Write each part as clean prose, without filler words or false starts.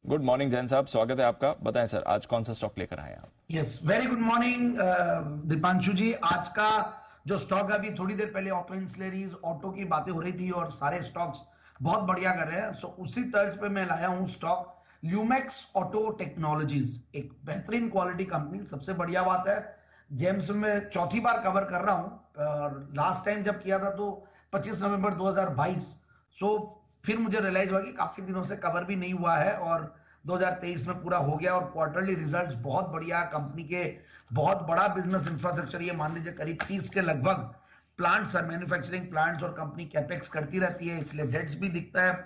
Good morning Jain साहब, स्वागत है आपका। बताएं सर, आज कौन सा स्टॉक लेकर आए आप? Yes, very good morning Deepanshu ji. आज का जो स्टॉक है, अभी थोड़ी देर पहले ऑटो इंसुलरीज ऑटो की बातें हो रही थी और सारे स्टॉक्स बहुत बढ़िया कर रहे हैं। सो उसी तर्ज पे मैं लाया हूं स्टॉक ल्यूमैक्स ऑटो टेक्नोलॉजीज, एक बेहतरीन क्वालिटी कंपनी। सबसे बढ़िया बात है, जेम्स में चौथी बार कवर कर रहा हूं। लास्ट टाइम जब किया था तो 25 नवंबर 2022। सो फिर मुझे रियलाइज हुआ कि काफी दिनों से कवर भी नहीं हुआ है और 2023 में पूरा हो गया और क्वार्टरली रिजल्ट्स बहुत बढ़िया। कंपनी के बहुत बड़ा बिजनेस इंफ्रास्ट्रक्चर, ये मान लीजिए करीब 30 के लगभग प्लांट्स है, मैन्युफैक्चरिंग प्लांट्स, और कंपनी कैपेक्स करती रहती है, इसलिए डेट्स भी दिखता है।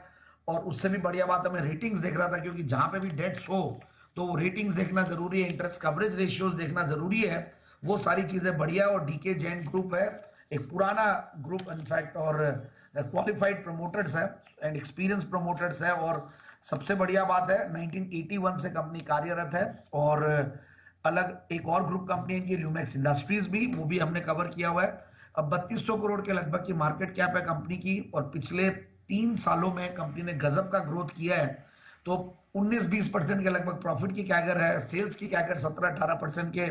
और उससे भी बढ़िया बात है, मैं रेटिंग्स देख रहा था, क्योंकि जहां पे भी डेट्स हो तो रेटिंग्स देखना जरूरी है, इंटरेस्ट कवरेज रेशियोज देखना जरूरी है, वो सारी चीजें बढ़िया। और डीके जैन ग्रुप है, एक पुराना ग्रुप इनफैक्ट, और क्वालिफाइड प्रमोटर्स है एंड एक्सपीरियंस प्रमोटर्स है। और सबसे बढ़िया बात है, 1981 से कंपनी कार्यरत है। और अलग एक और ग्रुप कंपनी है इनकी, ल्यूमैक्स इंडस्ट्रीज भी, वो भी हमने कवर किया हुआ है। अब 3200 करोड़ के लगभग की मार्केट कैप है कंपनी की, और पिछले 3 सालों में कंपनी ने गजब का ग्रोथ किया है। तो 19-20% के लगभग प्रॉफिट की कैगर है, सेल्स की कैगर 17-18% के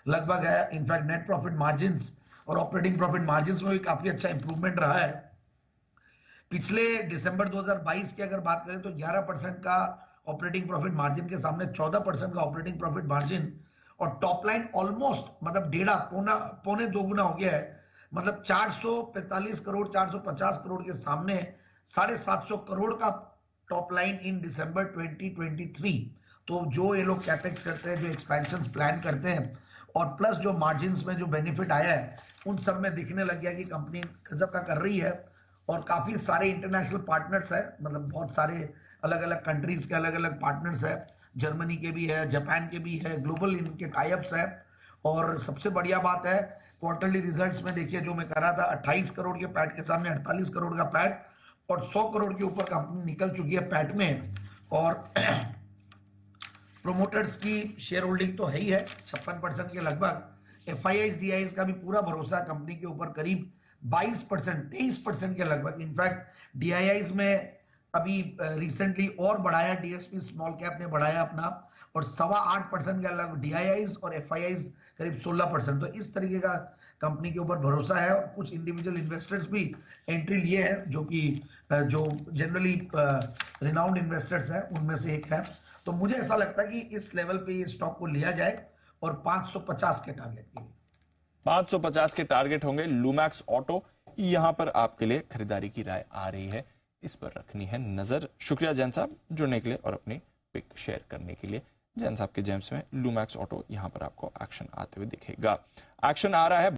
लगभग है। इनफैक्ट नेट प्रॉफिट मार्जिन और ऑपरेटिंग प्रॉफिट मार्जिन में भी काफी अच्छा इंप्रूवमेंट रहा है। पिछले दिसंबर 2022 की अगर बात करें तो 11% का ऑपरेटिंग प्रॉफिट मार्जिन के सामने 14% का ऑपरेटिंग प्रॉफिट मार्जिन, और टॉप लाइन ऑलमोस्ट मतलब डेढ़ा पौने दो गुना हो गया है। मतलब 445 करोड़ 450 करोड़ के सामने 750 करोड़ का टॉप लाइन इन दिसंबर 2023। तो जो ये लोग कैपेक्स करते हैं, जो एक्सपेंशन प्लान करते हैं, और प्लस जो मार्जिन में जो बेनिफिट आया है, उन सब में दिखने लग गया कि कंपनी गजब का कर रही है। और काफी सारे इंटरनेशनल पार्टनर्स है, मतलब बहुत सारे अलग अलग कंट्रीज के अलग अलग पार्टनर्स है, जर्मनी के भी है, जापान के भी है, ग्लोबल इनके टाइप्स है। और सबसे बढ़िया बात है, क्वार्टरली रिजल्ट्स में देखिए, जो मैं कर रहा था 28 करोड़ के पैट के सामने 48 करोड़ का पैट, और 100 करोड़ के ऊपर कंपनी निकल चुकी है पैट में। और प्रोमोटर्स की शेयर होल्डिंग तो है ही है 56% के लगभग। एफआईआईज डीआईज का भी पूरा भरोसा है कंपनी के ऊपर, करीब 22% 23% के लगभग। इनफैक्ट डीआईआईज में अभी रिसेंटली और बढ़ाया, डीएसपी स्मॉल कैप ने बढ़ाया अपना, और 8.25% के अलग डीआईआईज और एफआईआईज करीब 16%। तो इस तरीके का कंपनी के ऊपर भरोसा है। और कुछ इंडिविजुअल इन्वेस्टर्स भी एंट्री लिए हैं, जो कि जो जनरली रिनाउंड इन्वेस्टर्स हैं, उनमें से एक है। तो मुझे ऐसा लगता है कि इस लेवल पे ये स्टॉक को लिया जाए, और 550 के टारगेट के लिए 550 के टारगेट होंगे। लूमैक्स ऑटो यहां पर आपके लिए खरीदारी की राय आ रही है, इस पर रखनी है नजर। शुक्रिया जैन साहब जुड़ने के लिए और अपनी पिक शेयर करने के लिए। जैन साहब के जेम्स में लूमैक्स ऑटो यहां पर आपको एक्शन आते हुए दिखेगा। एक्शन आ रहा है।